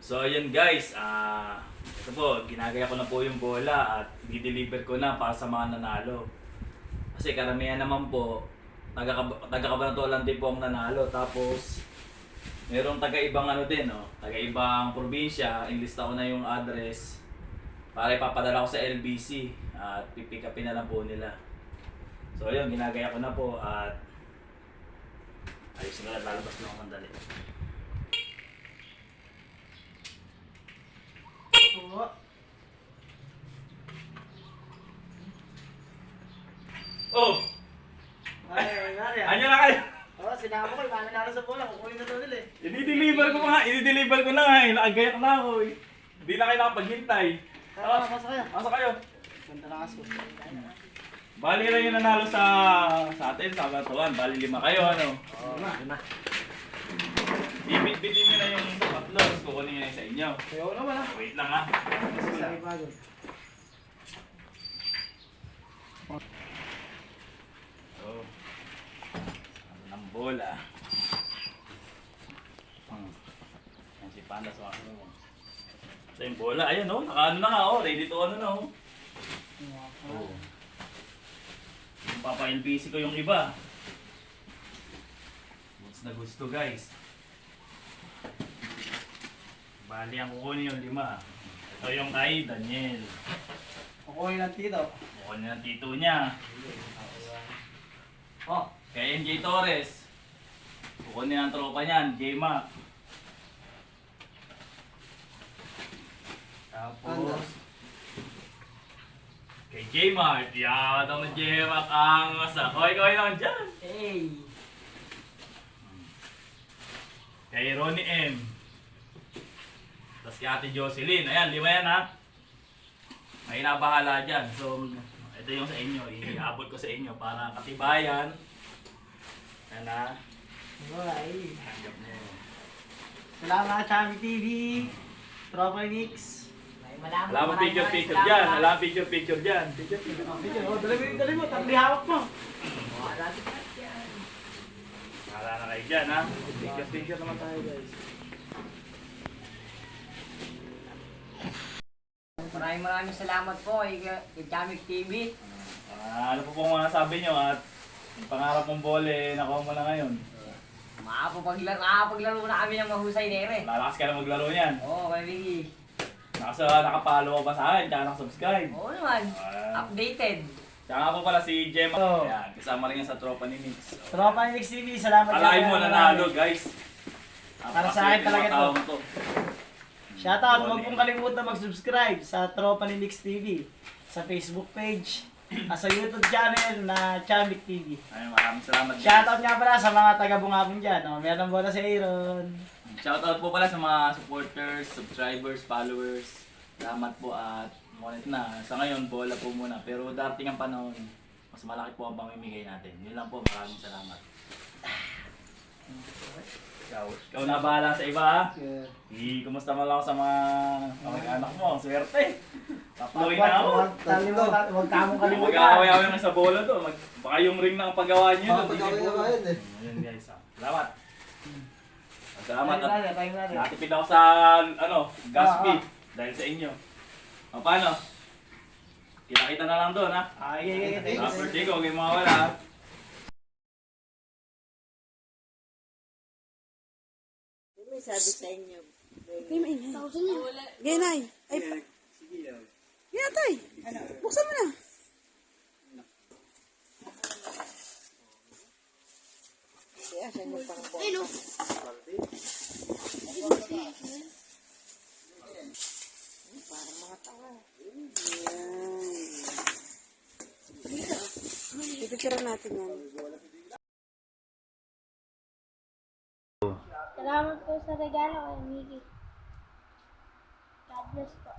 So ayun guys, ito po, ginagaya ko na po yung bola at i-deliver ko na para sa mga nanalo. Kasi karamihan naman po, taga-Cabanatulan din po ang nanalo. Tapos, merong taga-ibang ano din, no? Taga-ibang probinsya, inlista ko na yung address para ipapadala ko sa LBC at pipick upin na lang po nila. So ayun, ginagaya ko na po at ayusin ko na, lalabas na ako mandali. Oo. Oh! Ay, Anyo na kayo! Oo, sinama ko, imanan na sa bola, kukunin na to nila eh. I-deliver ko nga, i-deliver ko na nga eh. Nakagayak na ako eh. Hindi na kayo nakapaghintay. Tara, pasok kayo. Pasok kayo. Ganda na kaso. Bali na yung nanalo sa atin, sa Cabanatulan. Bali 5 kayo, ano? Oo, lima. Ibit-bitin nyo na yung tatlos, kukunin nyo na yung sa inyo. Ayaw naman ah. Wait lang ha. Sige pa doon. So, ano ng bola. Yan si Panda sa mga ito yung bola, ayan o, naka-ano na nga o, ready to ano na o. Oh. Yung papa-LBC ko yung iba. Goods na gusto guys. Bali ang kukunin yung 5. Ito yung kay Daniel. Kukunin ng tito. Kukunin ng tito niya. Oh, kay NJ Torres. Kukunin ang tropa niyan, J-Mac. Tapos, kay J-Mart. Yan ang J-Mac ang masa. Koy naman dyan. Hey! Kay Ronnie M. Tapos kay Ate Jocelyn. Ayan, 5 yan ha. May nabahala dyan. So, ito yung sa inyo. Iabot ko sa inyo para katibayan. Ayan ha. Alright. Hanggap nyo. Salamat Chami TV. Tropa Nix. Wala mo picture dyan. Wala picture dyan. Oh, dali mo. Tatli hawak mo. Wala na kayo dyan ha. Picture naman tayo guys. Maraming salamat po kay Jamik TV. Ano po pong masasabi nyo at yung pangarap mong bole, nakuha mo na ngayon. Makakapaglaro na kami ng mahusay nere. Lalakas ka na maglaro niyan. Oo, Biggie. Nakapalo ka ba sa akin, tsaka nakasubscribe. Oo naman. Updated. Tsaka nga po pala si Gemma. Oo. Ayan, kasama rin yan sa tropa ni Nix. Tropa Nix TV, salamat. Alain mo nanalo guys. Para sa akin talaga Napakaswerte ng mga to. taong Shoutout, huwag pong kalimutan mag-subscribe sa Tropa ni Nix TV. Sa Facebook page. Sa YouTube channel na Chamik TV. Ayun, maraming salamat guys. Shoutout nga pala sa mga taga-bungabong dyan. Oh, meron bola si Aaron. Shoutout po pala sa mga supporters, subscribers, followers. Salamat po at ngunit na. Sa ngayon, bola po muna. Pero darating ang panahon, mas malaki po ang pamimigay natin. Yun lang po, maraming salamat. Ikaw na bahala sa iba ha. Kumusta mo lang ako sa mga kamag-anak mo. Swerte. Taploy na ako. Huwag kamong kalimutan. Mag-aaway-aaway na sa bola to. Baka yung ring ng paggawa nyo doon. Ayun guys ha. Salamat. Salamat at natipid ako sa gas fee dahil sa inyo. O paano? Kita-kita na lang doon ha. Ay, Sa birthday ko, huwag kayong mawawala ha. May sabi sa inyo. Kaya maingay. Ganay. Ay, yan tay. Buksan mo na. Kaya siya yung pang po. Hello. Parang mga tanga. Yan. Pipicturean natin yan. Salamat po sa regalo kay Miggy. God bless po.